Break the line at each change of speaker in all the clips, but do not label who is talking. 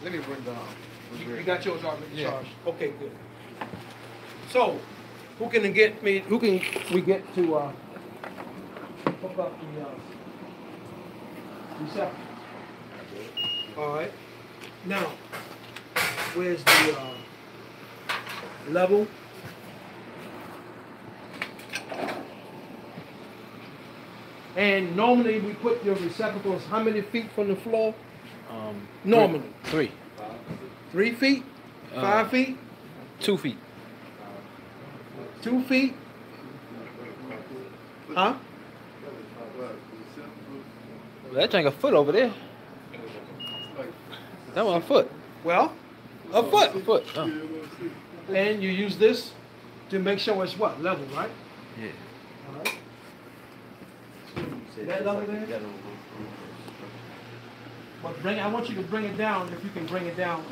Let me bring down.
You got yours already charged? Okay, good. So, who can we get to hook up the receptacle? All right. Now, where's the level? And normally we put your receptacles how many feet from the floor? Normally?
3.
3 feet? 5 feet?
2 feet.
2 feet? Huh?
That thing a foot over there. That one a foot.
Well, a foot.
A foot.
And you use this to make sure it's what? Level, right?
Yeah.
All right. That level there? But I want you to bring it down, if you can bring it down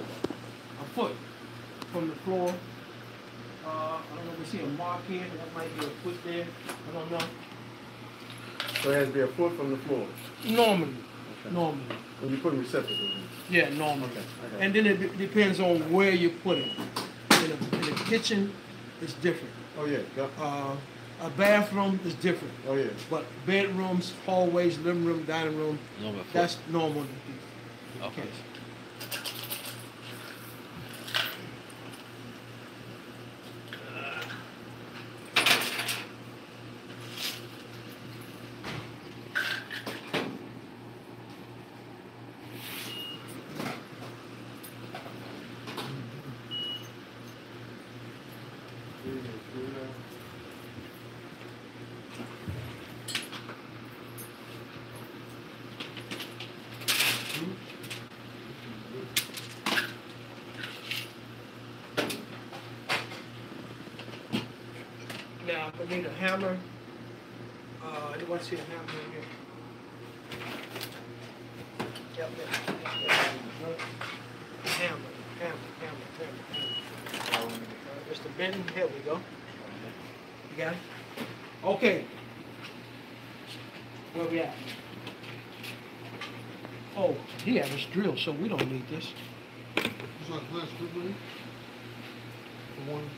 a foot from the floor. I don't know if we see a mark here. That might be a foot there. I don't know.
So it has to be a foot from the floor.
Normally.
Okay.
Normally.
When you put a receptacle in.
Yeah, normally.
Okay.
And then it depends on where you put it. In the kitchen, it's different.
Oh yeah.
A bathroom is different.
Oh yeah.
But bedrooms, hallways, living room, dining room, that's normal.
Okay.
Now, I need a hammer. Anyone see a hammer in here? Yep, hammer. Mr. Benton, here we go. You got it? Okay. Where we at? Oh, he has a drill, so we don't need this.
It's like glass quickly.
The one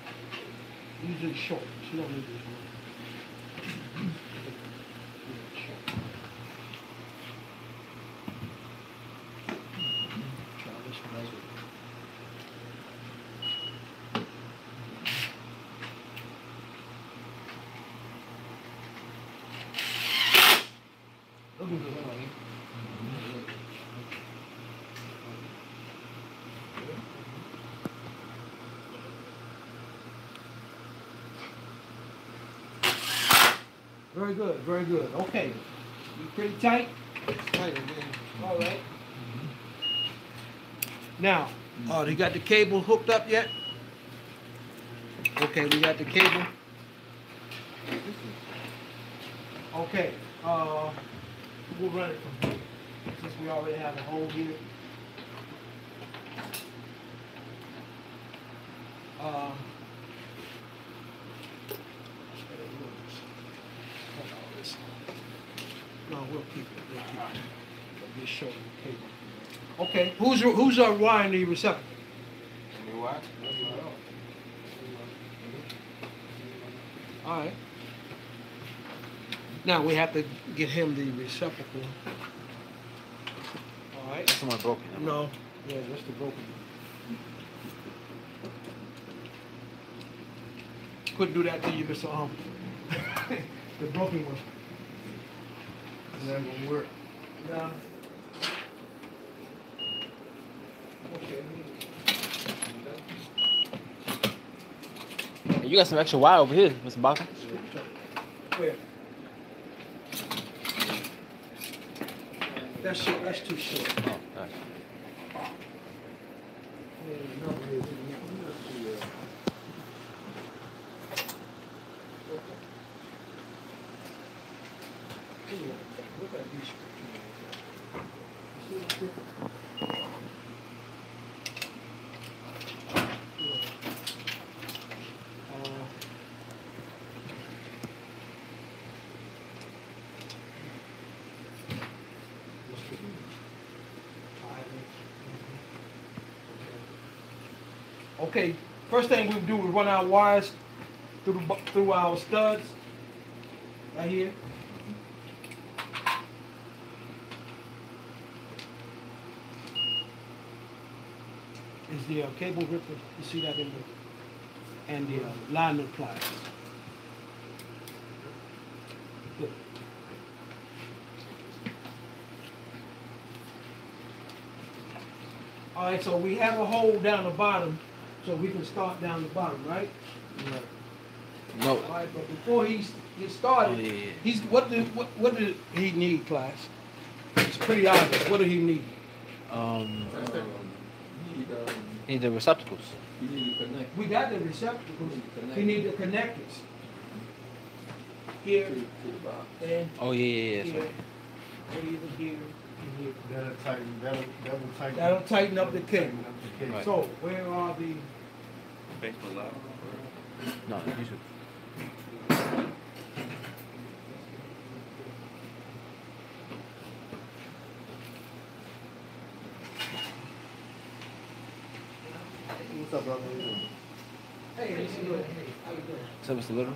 usually short, so you don't need this one. Try this one as well. Looking good, honey. Very good, very good. Okay. You pretty tight?
Tighter, man.
All right. Now, you got the cable hooked up yet? Okay, we got the cable. Okay. We'll run it from here, since we already have a hole here. No, we'll keep it. But just show you the cable. Okay, who's wiring the receptacle? All right. Now we have to get him the receptacle. All right.
Someone broke it.
No. Yeah, that's the broken. Couldn't do that to you, Mr. The broken one.
That won't work.
No. Okay.
Hey, you got some extra wire over here, Mr. Barker.
Where? That's short. That's too short.
Oh, gosh.
Look at these. Okay, first thing we do is run our wires through our studs right here. Is the cable ripper? You see that in the and the alignment pliers. Good. All right, so we have a hole down the bottom, so we can start down the bottom, right?
No.
All right, but before he started,
Oh, yeah.
he's what did he need, class? It's pretty obvious. What did he need?
Need the receptacles.
You need to connect.
We got the receptacles. We need the connectors. Here
To the box.
and
Oh yeah,
here,
yeah, yeah.
or either here and here.
That'll tighten.
That'll tighten up the cable.
Tighten up the cable.
Right.
So where are the?
No, you should.
What's up, brother?
Hey, this is good. How you doing?
So Mr. Little.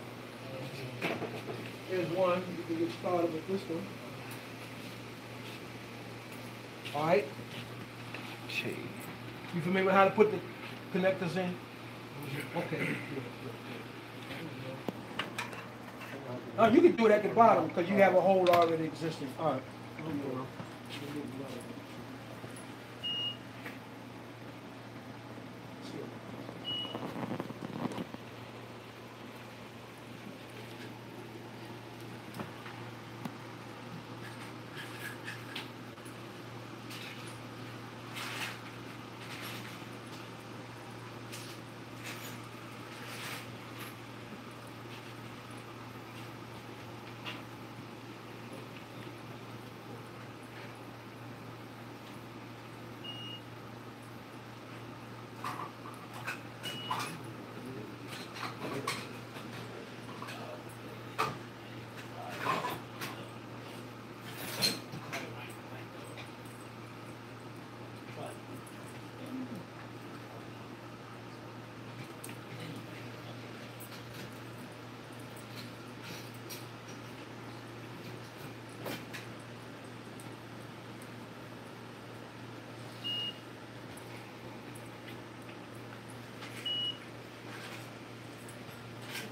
Here's one. You can get started with this one. All right.
Shit.
You familiar with how to put the connectors in? Okay. You can do it at the bottom because you have a hole already existing. All right.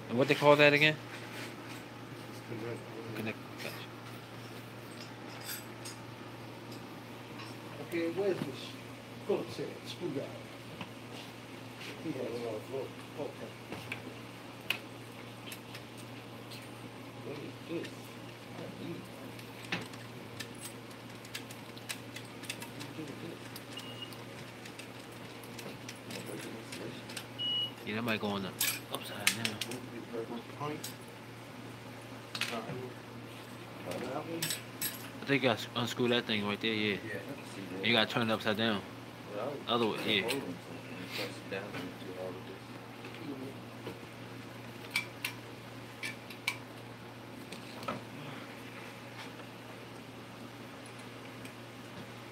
And what they call that again? Connect. Gotcha.
Okay, where's this Phillips head screwdriver? He has it on the floor. Okay. What is this? I need-
Yeah, that might go on the upside down. I think you gotta unscrew that thing right there, yeah.
Yeah, I can see that.
You gotta turn it upside down. Other way, yeah.
Hold on, so when it press it down into all of this.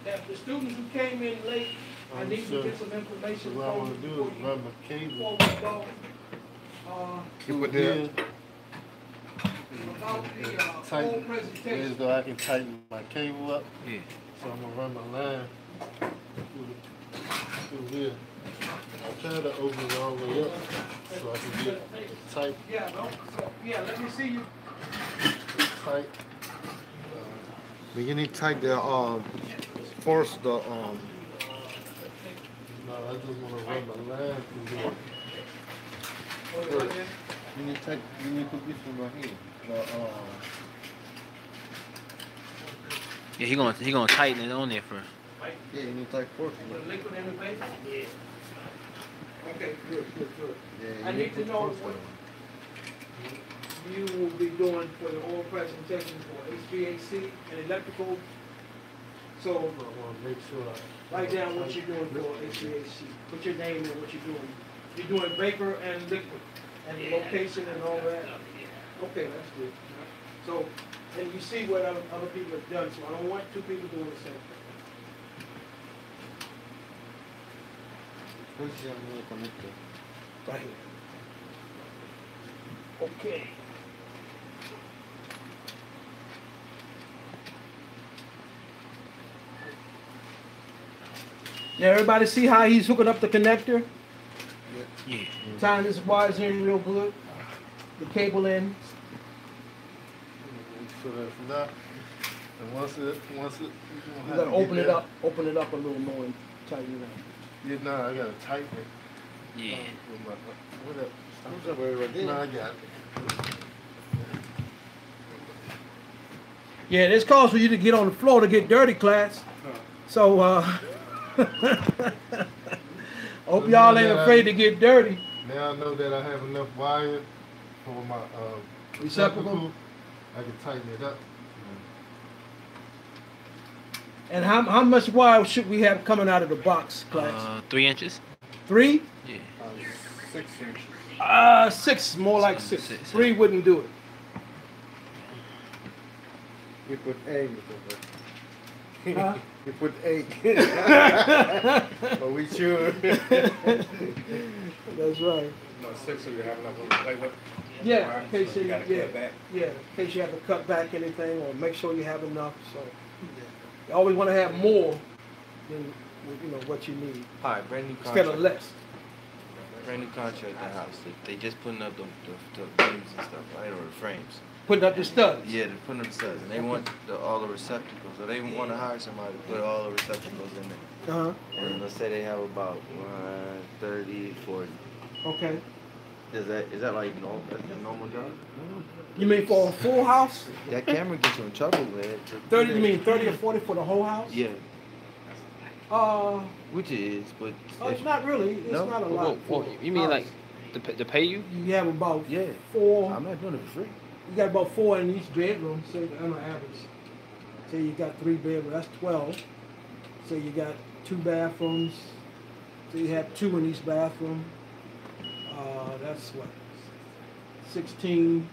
Now, the students who came in late, I need to get some information
So what I
from
want to do
before
is
you-
run my cable.
before we go.
You put that
About the whole
tighten,
presentation.
so I can tighten my cable up.
Yeah.
So I'm gonna run my line through here. I try to open it all the way up so I can get tight,
Yeah, no, so, yeah, let me see you.
tight. Beginning tight there, force the, no, I just wanna run my line through here. You need to put this one right here.
Yeah, he gonna tighten it on there first.
Yeah, you need to tight force.
The liquid in the paper? Yeah. Okay, good.
Yeah,
I
you
need to
put
know
force
what
on it.
you will be doing for the oral presentation for HVAC and electrical. So
I wanna make sure I.
write down what you're doing for HVAC. Put your name and what you're doing. You're doing vapor and liquid and the location and all that. Okay, that's good. So, and you see what other people have done, so I don't want two people doing the same thing.
First, I'm gonna connect the
Right here. Okay. Now everybody see how he's hooking up the connector?
Yeah.
Tying this wires in real good. The cable in.
So that's not. And once it,
You gotta open it up a little more and tighten it up.
Yeah, no, I gotta tighten it.
Yeah.
What up? What's up, everybody? No, I got it.
Yeah, this calls for you to get on the floor to get dirty, class. So, I hope y'all ain't afraid to get dirty.
Now I know that I have enough wire for my
Receptacle.
I can tighten it up.
And how much wire should we have coming out of the box, class?
3 inches.
3?
Yeah.
6 inches.
6, more like 6.
Six.
3 wouldn't do it.
You put 8
Huh?
You put 8. Are we sure?
That's right.
No, 6 so you have enough to play with.
Yeah, in case you
gotta cut back.
in case you have to cut back anything or make sure you have enough. So you always want to have more than what you need
Hi, brand new
instead of
contract.
less.
Brand new contract at the house. They just putting up the beams and stuff, right, or the frames.
Putting up the studs.
Yeah, they're putting up the studs, and they want all the receptacles. So they want to hire somebody to put all the receptacles in there. And let's say they have about 30, 40.
Okay.
Is that like normal? That's a normal job?
You mean for a full house?
That camera gets you in trouble, man.
30? You mean 30 or 40 for the whole house?
Yeah,
Uh,
which it is, but
it's not really. It's
No?
not a lot.
Whoa,
for
you mean
house.
like to pay you?
You have about
yeah,
4.
I'm not doing it for free.
You got about 4 in each bedroom, so on an average. Say you got 3 bedrooms, that's 12. So you got 2 bathrooms. So you have 2 in each bathroom. That's what? 16.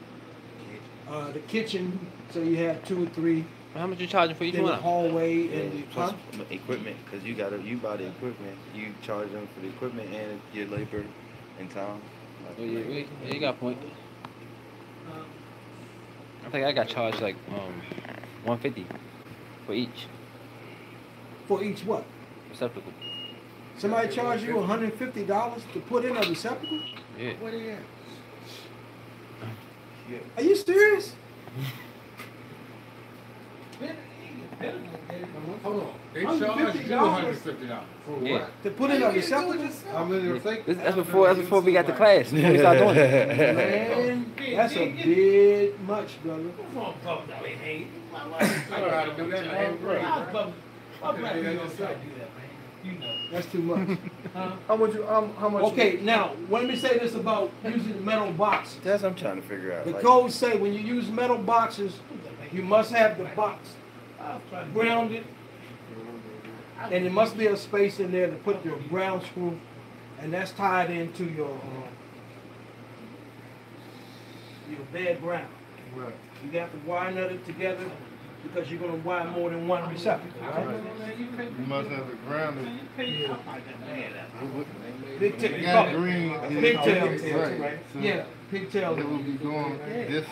The kitchen, so you have 2 or 3.
How much you charging for each
Then the
one?
hallway
Yeah,
and the
plus equipment, because you buy the equipment. You charge them for the equipment and your labor in town.
Oh, yeah, you got a point. I think I got charged like $150 for each
for each what?
receptacle.
Somebody charge you $150 to put in a receptacle?
Yeah.
What are you at?
Are you serious?
Hold on. They
$150
charge you $150. For
Yeah.
what?
To put in a receptacle?
How many are fake?
That's before we got to class. Before we started doing it.
Man, that's a bit much, brother.
I don't know how to do that.
That's too much.
How much?
Okay, now, let me say this about using metal boxes.
That's what I'm trying to figure out.
The
Like,
codes say when you use metal boxes, you must have the box grounded, and there must be a space in there to put your ground screw, and that's tied into your bed ground.
Right.
You have to wire nut it together because you're going to wire more than one receptacle, right?
You must have the ground.
Pigtail.
Green.
Pigtail.
Right. So
Yeah, pigtail.
it will be going this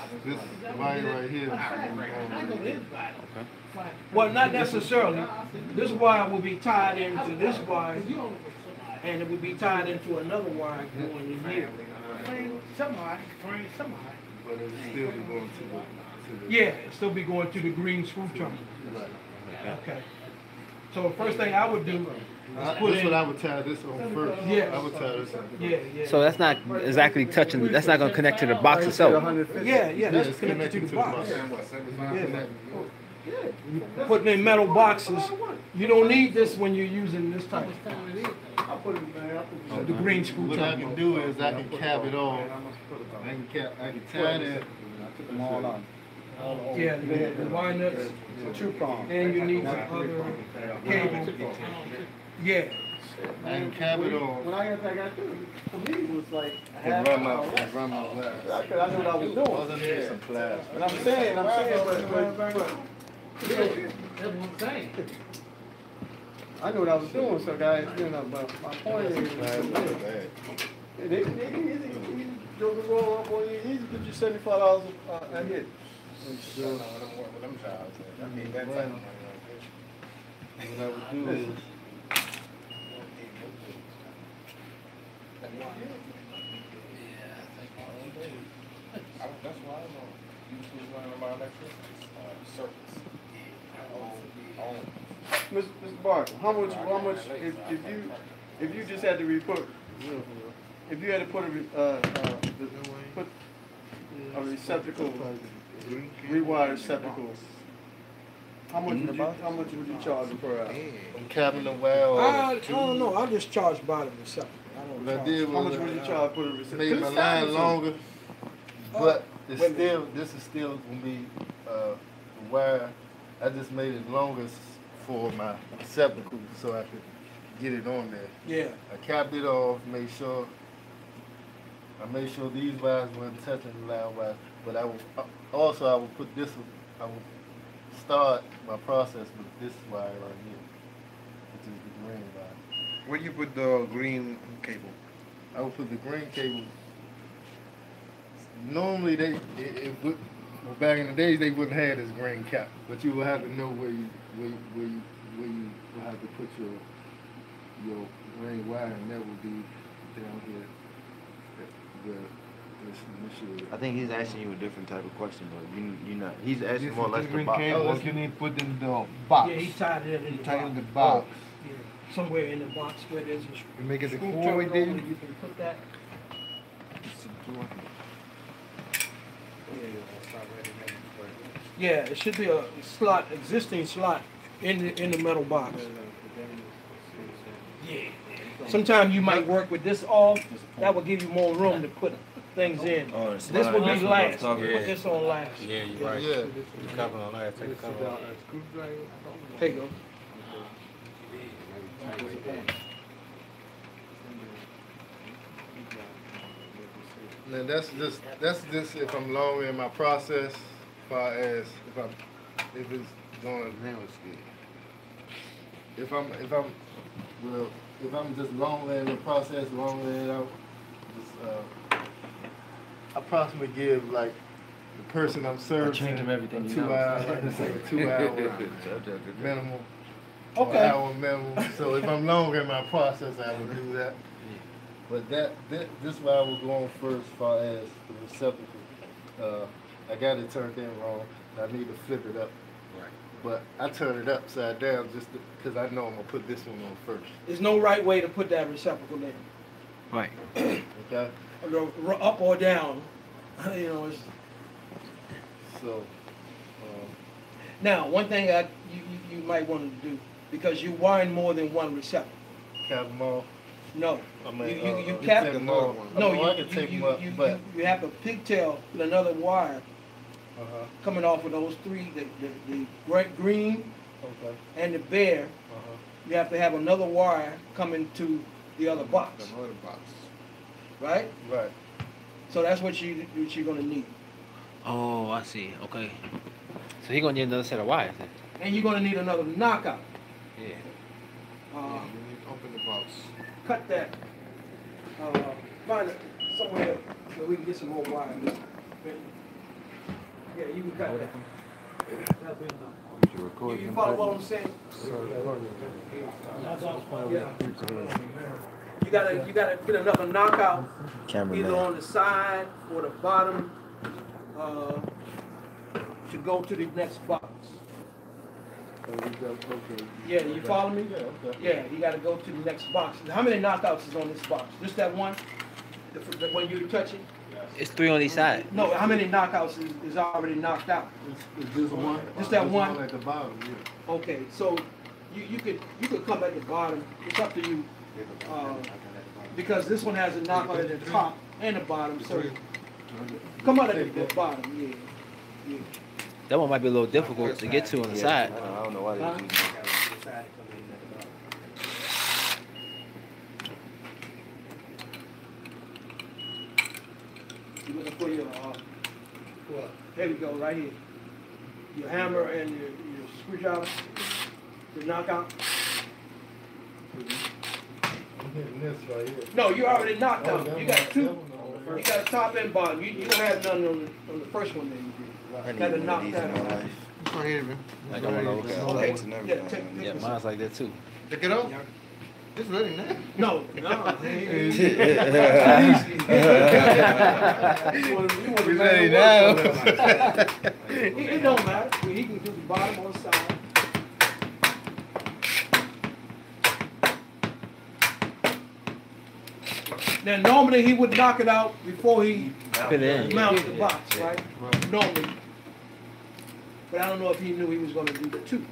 wire right here.
Well, not necessarily. This wire will be tied into this wire, and it will be tied into another wire going in here.
But it will still be going to the.
Yeah, it'll still be going to the green screw terminal. Okay. So the first thing I would do is put
That's
in.
what I would tie this on first.
Yeah.
I would tie this on.
Yeah.
So that's not exactly touching. That's not gonna connect to the box itself.
Yeah, that's
It's
connected to the box.
Yeah.
Putting in metal boxes, you don't need this when you're using this type. The green screw
What I can
terminal.
do is I can cap it off. I can tie that.
Yeah, the wire nuts. And you need the other cable. Yeah.
I can cap it off.
When I got to for me, it was like a
And
half
run
hour.
my glass.
I knew what I was doing.
Other than some glass.
But I'm saying, but I knew what I was doing, so guys, but my point is, They drove the roll up on you, easy, put you $75 a hit.
So, what I would do is,
That's why I know. You was running about electricity, circuits.
Mr. Barker, how much, if you just had to report, if you had to put a receptacle, rewire receptacle, how much would you charge per hour?
cabinet well.
I don't know. I just charge by the receptacle. I don't
What I
charge.
did
How much
was
would you charge for the receptacle?
made my line longer, but it's still, this is still gonna be, the wire, I just made it longer for my receptacle so I could get it on there.
Yeah.
I capped it off, made sure these wires weren't touching the line wire, but I will put this, I will start my process with this wire right here, which is the green wire.
Where you put the green cable?
I will put the green cable. Normally back in the days they wouldn't have this green cap, but you will have to know where you will have to put your green wire, and that will be down here.
I think he's asking you a different type of question, though. You not. He's asking more or less the
green
box.
cable, what you need to put in the box.
Yeah, he tied it in the
Tied in the
box.
box.
Yeah. Somewhere in the box where there's a
You make it the
screw
four-way
terminal,
deal?
you can put that. Yeah, it should be a slot, existing slot in the metal box. Yeah. Sometimes you might work with this off. That will give you more room to put things in.
Oh,
This would be
that's what I'm
last.
talking
Put
about.
this on last.
Yeah, you're right.
Yeah.
The cover on that, take the cover off.
There you go.
Now that's just if I'm long in my process, as far as if it's going if I'm just long in the process, long it out, just I approximately give like the person I'm serving
change them everything, you
2
know.
hours, like I say 2 hour minimum.
Okay.
1 hour minimum. So if I'm long in my process, I will do that. But this wire will go on first as far as the receptacle. I got it turned in wrong. I need to flip it up.
Right.
But I turn it upside down just because I know I'm going to put this one on first.
There's no right way to put that receptacle in.
Right.
Okay?
Up or down. You know, it's...
So,
Now, one thing you might want to do, because you wiring more than one receptacle.
cap them off.
No.
I mean,
You cap
take
them.
them off.
No,
I can take them up, but
you have a pigtail with another wire
uh-huh.
coming off of those three, the bright green
Okay.
and the bare.
Uh-huh.
You have to have another wire coming to the other box,
The other box.
right?
Right.
So that's what you're gonna need.
Oh, I see. Okay. So he gonna need another set of wires then.
And you're gonna need another knockout.
Yeah.
Uh,
You need to open the box.
cut that. Find it somewhere so we can get some more wire. Yeah, you can cut that. That's good enough.
You should record
You follow what I'm saying? Yeah. You gotta get another knockout, either on the side or the bottom, to go to the next box.
Okay.
Yeah, you follow me?
Yeah, okay.
Yeah, you gotta go to the next box. How many knockouts is on this box? Just that one? The one you touching?
It's 3 on each side.
No, how many knockouts is already knocked out?
It's just one.
Just that
There's
one?
at the bottom, yeah.
Okay, so you could come at the bottom. It's up to you. Because this one has a knockout at the top and the bottom, so come out at the bottom, yeah. Yeah.
That one might be a little difficult to get to on the side.
I don't know why they
Huh?
do that.
You're looking for your, there we go, right here. Your hammer and your screwdriver, the knockout.
hitting this right here.
No, you already knocked
Oh,
out.
that
You
one-
got two.
that one on the
You
first.
got a top and bottom. You don't have none on the first one that you did.
I need
Gotta
one
knock
of these
that
in my
out.
life.
It's right here, man.
Like I wanna look at.
Okay.
Lights and
Yeah,
everything.
take
Yeah,
this
mine's like that too.
Pick it up. It's ready now.
No, no.
It's
It
ready now.
don't matter. He can do the bottom or the side. Now, normally he would knock it out before he
Put it in.
mounts the box, right? Normally. But I don't know if he knew he was gonna do the two.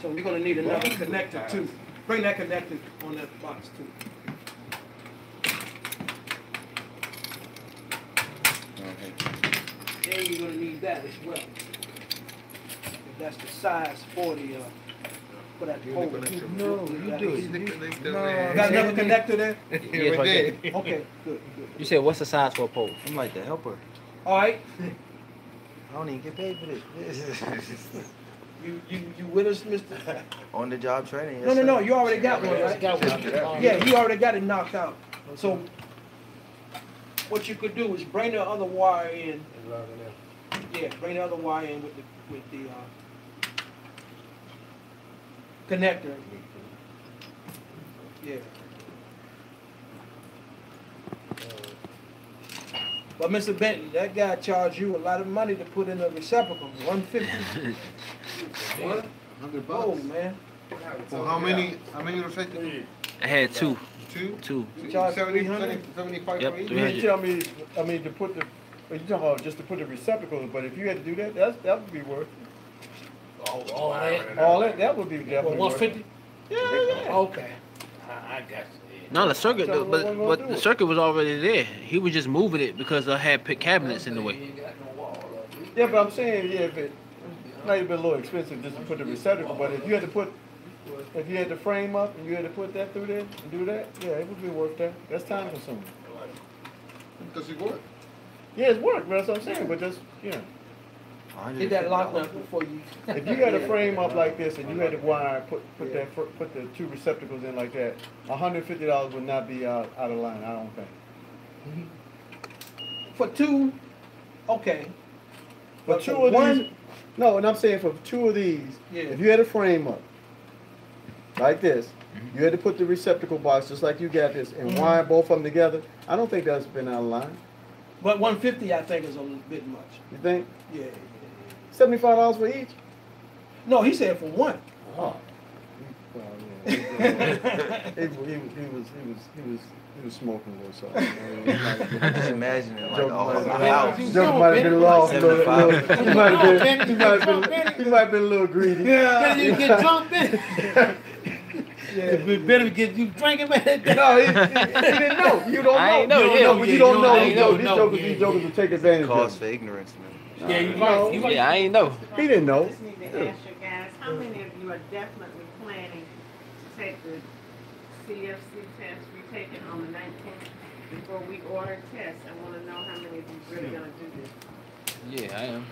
So we're gonna need another connector too. Bring that connector on that box too. Then you're gonna need that as well. If that's the size for the, for that pole.
No, you do it.
You got another connector there?
Yeah, right there.
Okay, good, good.
You said what's the size for a pole?
I'm like the helper.
All right,
I don't even get paid for this.
you with us, Mr.?
On the job training.
No, no, no, you already got one, right? Yeah, you already got it knocked out. So what you could do is bring the other wire in. Yeah, bring the other wire in with the connector. Yeah. But Mr. Benton, that guy charged you a lot of money to put in a receptacle, $150.
What? $100.
Oh, man.
For how many receptacles?
I had two.
Two?
You charge
75
Yep,
for each?
You didn't tell me, I mean, to put the, you talking about just to put the receptacles, but if you had to do that, that would be worth it.
All that?
All that would be definitely
Well,
worth it.
150?
Yeah.
Okay. I got you.
No, the circuit,
So what we
but
gonna
the
do?
circuit was already there. He was just moving it because I had put cabinets in the way.
Yeah, but I'm saying, yeah, if it might have been a little expensive just to put the receptacle, but if you had to put, if you had the frame up and you had to put that through there and do that, yeah, it would be worth that. That's time consuming.
Because it worked.
Yeah, it's work, that's what I'm saying, but just, you know.
Get that locked up before you.
If you had a frame up like this and you had to wire, put the two receptacles in like that, $150 would not be out of line, I don't think.
For two, okay.
For
But
two
for
of
one-
these, no, and I'm saying for two of these,
Yeah.
if you had a frame up like this, you had to put the receptacle box just like you got this and wire both of them together, I don't think that's been out of line.
But 150 I think is a little bit much.
You think?
Yeah.
$75 for each?
No, he said for one.
Oh. Well, yeah. He was smoking a little something.
I'm just imagining like a
Joke
whole
might
house.
have been a little off. He might have been a little greedy.
Yeah.
You get drunk then? It better get you drinking, man.
No, he didn't know. You don't know.
I ain't know,
You don't
yeah,
know, but
yeah,
you don't
you
know.
know,
These
I know,
jokers,
yeah,
these jokers will take advantage
Cause
of
for
it.
ignorance, man.
Yeah, you
No.
right. You right.
Yeah, I ain't know.
He didn't know.
Just need to ask you guys, how many of you are definitely planning to take the CFC test we're taking on the 19th? Before we order tests, I wanna know how many of you really gonna do this.
Yeah, I am.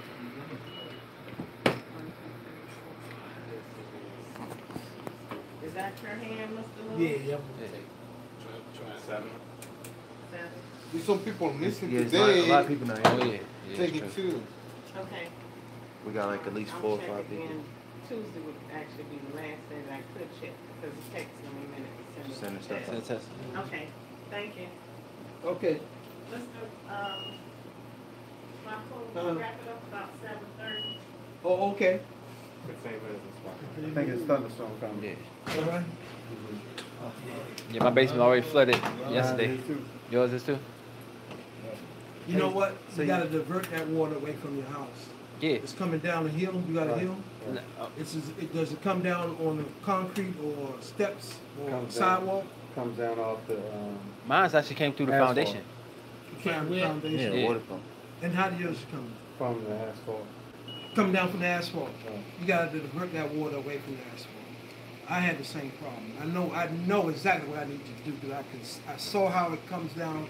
Is that your hand, Mr.
Yeah,
Lewis?
yeah.
Seven?
There's some people missing
Yeah, it's not, a lot of
today.
people not
Oh
here.
yeah. Yeah,
Take
it's
it
true.
too.
Okay.
We got like at least
I'll
4 or
check
5 people.
again. Tuesday would actually be the last day that I could check because it takes so many minutes to
Send
send
us
the
stuff.
test.
Test.
Okay, thank you.
Okay.
Mr. Marco,
Uh-huh.
wrap it up about 7:30.
Oh, okay.
I think it's thunderstorm coming.
Yeah.
All right.
Yeah, my basement already flooded yesterday.
Mine is too.
Yours is too?
You know what?
So
You
you-
gotta divert that water away from your house.
Yeah.
It's coming down the hill. You got a
Right.
hill? Does it come down on the concrete or steps or
Comes down.
sidewalk?
Comes down off the,
Mine's actually came through the
Asphalt.
foundation.
Foundation.
Yeah,
Yeah.
water pump.
And how does yours come?
from the asphalt.
Coming down from the asphalt.
Right.
You gotta divert that water away from the asphalt. I had the same problem. I know exactly what I need to do because I saw how it comes down.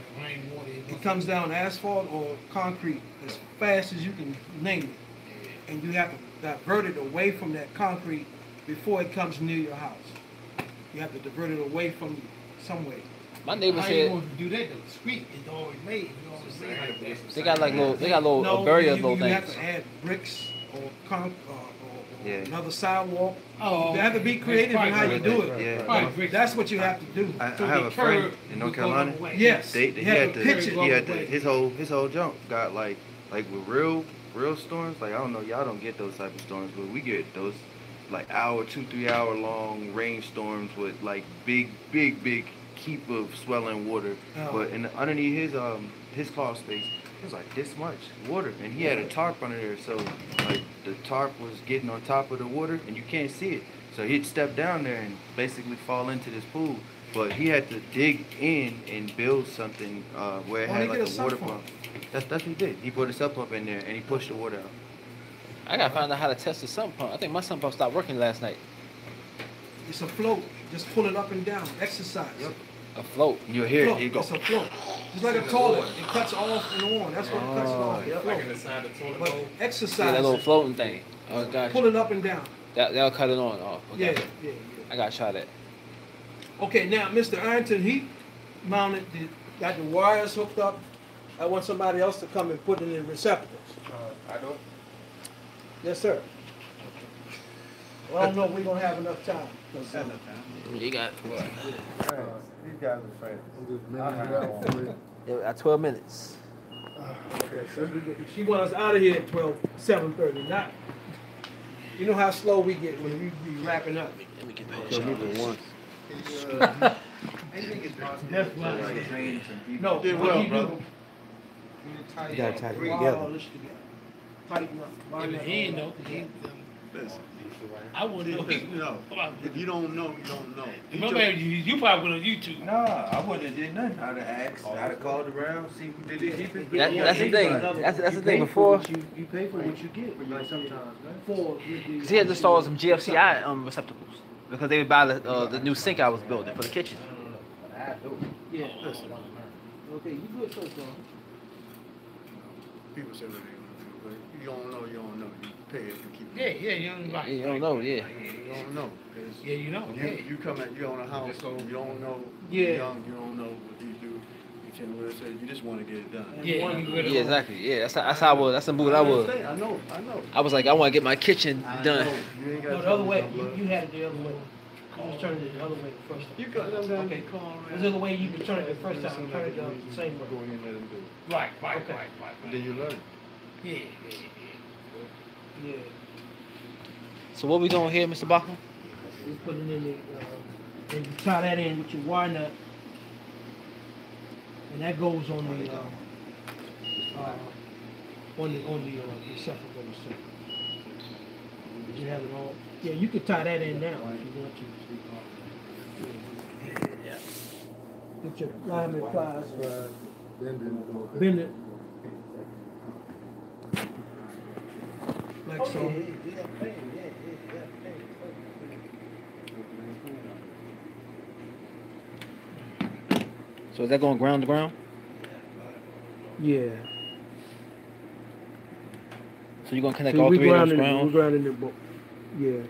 It comes down asphalt or concrete as fast as you can name it, and you have to divert it away from that concrete before it comes near your house. You have to divert it away from somewhere.
My neighbor
How you
said
going to do that though? The street is always made. It's always made like that.
they got little
No,
burial
you
little
have
things.
to add bricks or
Yeah.
another sidewalk.
Oh,
You have to be creative in how you do it.
Yeah.
Probably bricks.
That's what you have to do.
I
So
have
the
a friend
curb
in North
will go
Carolina.
the way.
Yes.
He
You have to pitch it.
he had to, his whole jump got like with real storms. Like I don't know, y'all don't get those type of storms, but we get those like 2-3 hour long rainstorms with like big heap of swelling water.
Oh.
But underneath his crawl space, it was like this much water, and he had a tarp under there, so like the tarp was getting on top of the water, and you can't see it. So he'd step down there and basically fall into this pool. But he had to dig in and build something where it
Why
had
didn't he
like
get
a
a
water
sump
pump. That's what he did. He put a sump pump in there and he pushed the water out.
I gotta find out how to test the sump pump. I think my sump pump stopped working last night.
It's a float. Just pull it up and down. Exercise.
Yep.
A float.
You'll hear
Float.
it. He go.
It's a float. Just like a toilet. It cuts off and on. That's what it cuts it off. It
Like
floats.
in the side of the toilet
But
bowl.
Yeah,
exercise.
that little
it.
floating thing. Oh gosh.
Pull it up and down.
That'll cut it on. Oh, okay.
Yeah.
I gotta try that.
Okay, now Mr. Ironton, he got the wires hooked up. I want somebody else to come and put it in receptacles.
I do it.
Yes, sir. Well, I don't know if we're gonna have enough time. 'Cause,
You got
These guys are friends.
at 12 minutes.
she wants us out of here at 7:30. Not, you know how slow we get when we be wrapping up.
Let me get
So we did once.
That's right. No,
did
what
well,
you
brother.
do?
You gotta tie it
Wire
together.
all this together. Tighten up.
Yeah,
Line
but
that
he ain't
up.
know. 'Cause he,
Listen,
I wouldn't know.
no. If you don't know, you don't know.
Remember, you probably went on YouTube.
Nah, I wouldn't have did nothing. I'd have asked. I'd have called around, see who did it.
That's the thing. That's the thing. Before,
You pay for what you get. Like sometimes, man.
cause he had to install some GFCI receptacles because they would buy the new sink I was building for the kitchen.
Yeah. Okay, you good so far.
People say what they want to do, but you don't know, you don't know. You pay it and keep
Yeah,
it.
yeah, you don't right.
You don't know, yeah.
You don't know. 'Cause
Yeah, you know.
You,
Yeah.
you come at, you own a household, you don't know,
Yeah.
you're young, you don't know what you do. You can't really say, you just want to get it done.
Yeah, you good.
Yeah, exactly. Yeah, that's how I was. That's the mood I was.
I know.
I was like, I want to get my kitchen done.
You ain't got
No, the
tell
other
me
way,
something,
you had it the other way. You just turned it the other way the first time.
You got them down,
Okay.
you call
There's another way you can turn it the first time, you turn it the same
Go
way.
in and let them do it.
Right, right,
Okay.
right.
And then you learn.
Yeah.
Yeah.
So what we doing here, Mr. Bachman?
You put it in the, and you tie that in with your wire nut. And that goes on the receptacle. You have it all. Yeah, you could tie that in now if you want to. Get your lineman pliers, bend it. Like so.
So is that going ground to ground?
Yeah.
So you're gonna connect
See,
all
we
three of those
grounding it,
grounds?
we grounding it, bo- yeah.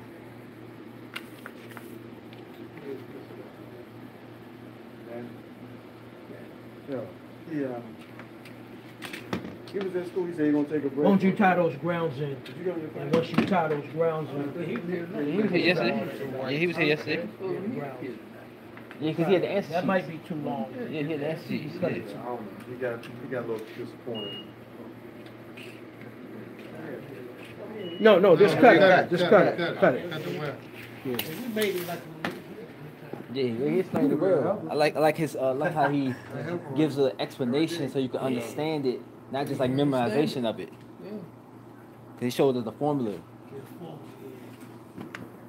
Yeah. He was in school, he said he gonna take a break.
Once you tie those grounds in,
Did you go to your
and
class?
once you tie those grounds in.
He was here yesterday. Yeah, he was here yesterday. Yeah, because he had the answer
That
sheets.
might be too long.
Yeah, he had the answer sheets.
I don't know. He got a little disappointed.
No, just cut it, just cut it.
Cut the wire.
Yeah, he explained it well. I like his like how he gives an explanation so you can understand it, not just like memorization of it. 'Cause he showed us the formula.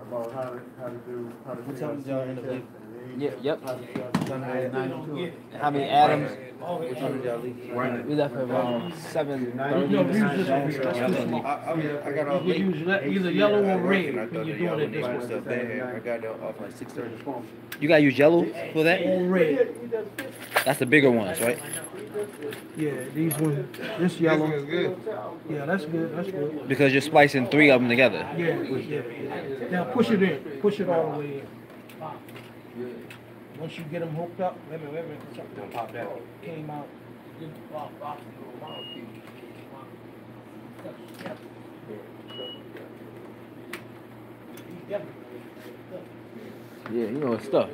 About how to do
What time did y'all end up leaving?
and then
Yep.
They don't get it.
How many atoms?
Which one did y'all leave?
We left at around 7:30.
No, use this one here. That's too small.
I got off
You
late.
can use either yellow or red
I
when
thought
you're
that y'all
doing
would
it
put
this
stuff
way.
there. I got there off like 6:30.
You gotta use yellow for that?
Or red.
That's the bigger ones, right?
Yeah, these ones, this yellow. Yeah, that's good, that's good.
Because you're splicing 3 of them together.
Yeah, yeah. Now push it in, push it all the way in. Once you get them hooked up, wait a minute, something popped out. Came out.
Yeah, you know his stuff.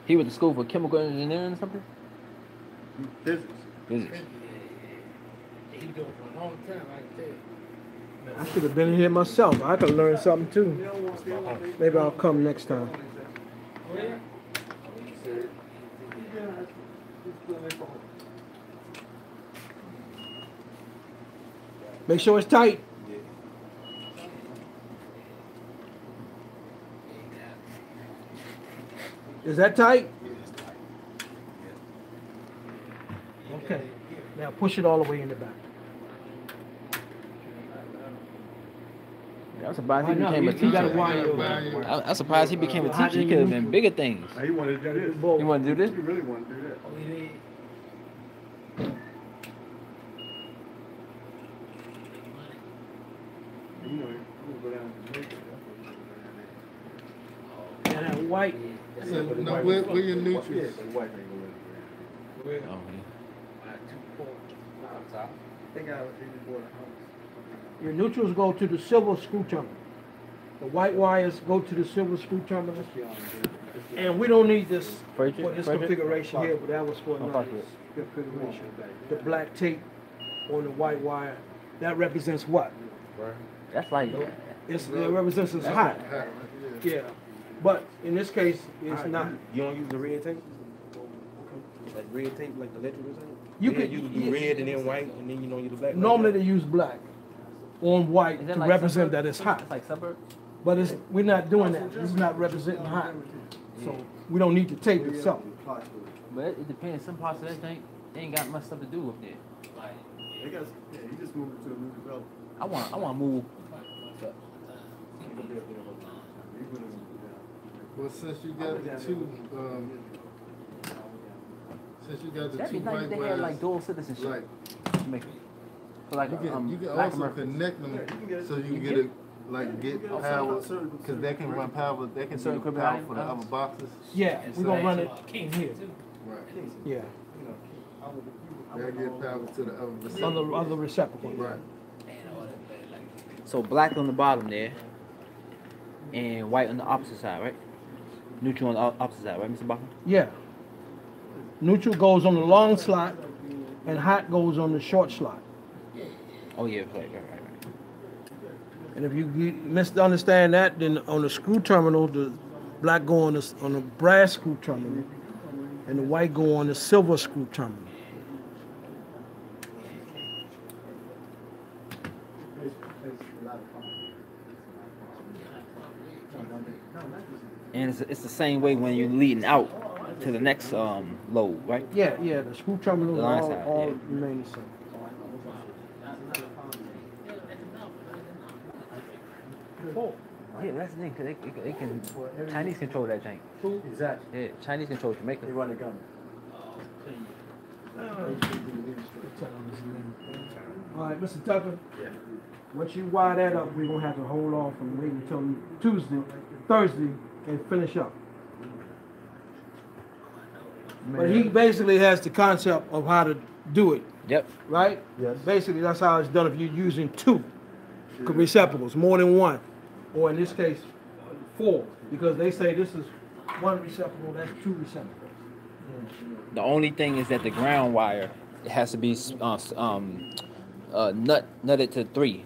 He went to school for chemical engineering or something?
Physics.
Physics.
He doing it for a long time, I can tell you. I should have been here myself. I could learn something too. Maybe I'll come next time. Make sure it's tight. Is that tight? Okay. Now push it all the way in the back.
I'm surprised he
I know,
became a
you gotta
teacher.
wire
I'm surprised he became a teacher. He could have been bigger things.
He wanted to do this.
You want to do
He
this?
really wanted to do that. You know, you go down to Jamaica.
And that white.
So, now, where your nutrients?
Yeah, but the wife ain't gonna let it.
Oh,
They got what they just bought a house.
Your neutrals go to the silver screw terminal. The white wires go to the silver screw terminal. And we don't need this for this configuration here, but that was for another configuration. The black tape on the white wire, that represents what?
that's like,
It represents it's hot. Yeah. But in this case, it's not.
You don't use the red tape? Like red tape, like the electrical tape?
You
Yeah,
could
you do red and then white, and then you don't use the black.
normally they use black on white
is
to
that like
represent
suburb?
that it's hot.
It's like suburb?
But it's, we're not doing that. This is not representing hot. So we don't need the tape itself.
But it depends. Some parts of that thing, they ain't got much stuff to do with it.
They got, yeah, he just moved it to a new development.
I want to move.
Well, since you got the two, since you got the
That'd
two
be nice
white
if they had like
wires,
dual citizenship.
like
Make it. For like
you can
black
also
Americans.
connect them so you can get it, like get power, because they can run power, they can
Certain
certain
equipment
power for the other boxes.
Yeah, we're gonna run it in here.
Right.
Yeah,
They get power to the other
on
receptacle.
the other receptacle.
Right.
So black on the bottom there, and white on the opposite side, right? Neutral on the opposite side, right, Mr. Bachman?
Yeah. Neutral goes on the long slot, and hot goes on the short slot.
Oh yeah, right.
And if you misunderstand that, then on the screw terminal, the black go on the brass screw terminal, and the white go on the silver screw terminal.
And it's the same way when you're leading out to the next load, right?
Yeah, yeah, the screw terminals
The line
all,
side,
all
yeah.
remain the same.
Yeah, that's the thing, 'cause they can, Chinese control that jank.
Exactly.
Yeah, Chinese control Jamaica.
They run the gun.
All right, Mr. Tucker.
Yeah.
Once you wire that up, we're gonna have to hold off and wait until Thursday, and finish up. But he basically has the concept of how to do it,
Yep.
right?
Yes.
Basically, that's how it's done if you're using two receptacles, more than one, or in this case, 4, because they say this is one receptacle, that's 2 receptacles.
The only thing is that the ground wire it has to be nutted to 3.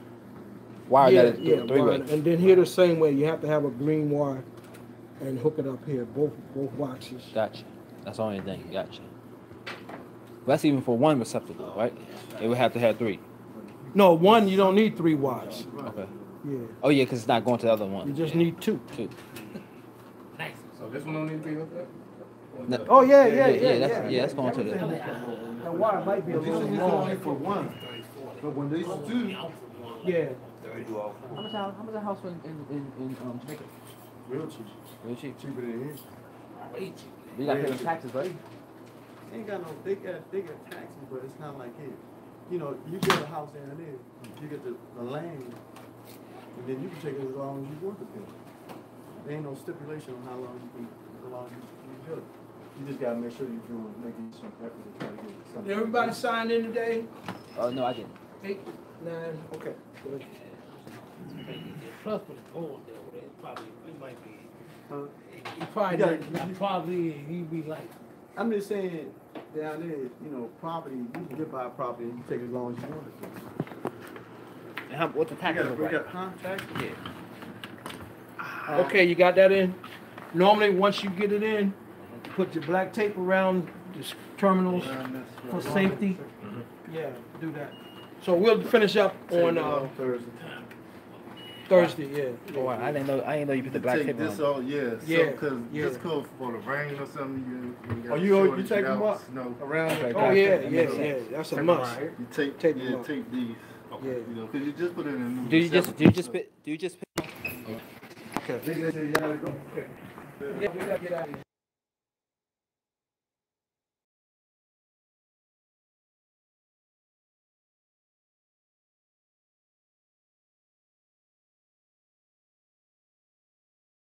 Wire
Yeah,
nutted
yeah,
to 3 way.
wire. And then here the same way, you have to have a green wire and hook it up here, both boxes.
Gotcha. That's the only thing. Gotcha. That's even for one receptacle, right? It would have to have 3.
No, one, you don't need 3 wires.
Okay.
Yeah,
Oh yeah, because it's not going to the other
you
one.
just need 2.
2.
So this one don't need to be hooked up?
No.
Oh, yeah,
That's going to the.
The water might be a
This
little
is
long.
only for one. But when they do,
Yeah.
How much a house in Jamaica?
Real cheap.
Real cheap.
Cheaper than here.
You got to pay the taxes, right?
Ain't got no, they got taxes, but it's not like here. You know, you get a house down there, you get the land, and then you can take it as long as you want to build. There ain't no stipulation on how long you build it. You just gotta make sure you're making some effort to try to get something.
Everybody signed in today?
No, I didn't.
8, 9, okay. Good.
Plus with the gold there, it probably, it might be.
Huh?
Probably, he'd be like.
I'm just saying, down there, you know, property, you can get by property and you take as long as you want it to.
And what's the tax look like?
Huh? Tax?
Yeah.
Okay, you got that in? Normally, once you get it in, you put your black tape around the terminals for safety. Yeah, do that. So we'll finish up on Thursday, yeah.
Oh, I didn't know you put the black
take
tape
this
on.
all, yeah.
Yeah,
So, cause
yeah.
this code for the rain or something, you
Oh, you take them up around?
Okay.
Oh, yeah, that's a must.
You tape
Tape
these.
them up.
Yeah.
Yeah.
You know, cause you just put it in a new.
Do you just
Okay. Yeah, we gotta get out of here.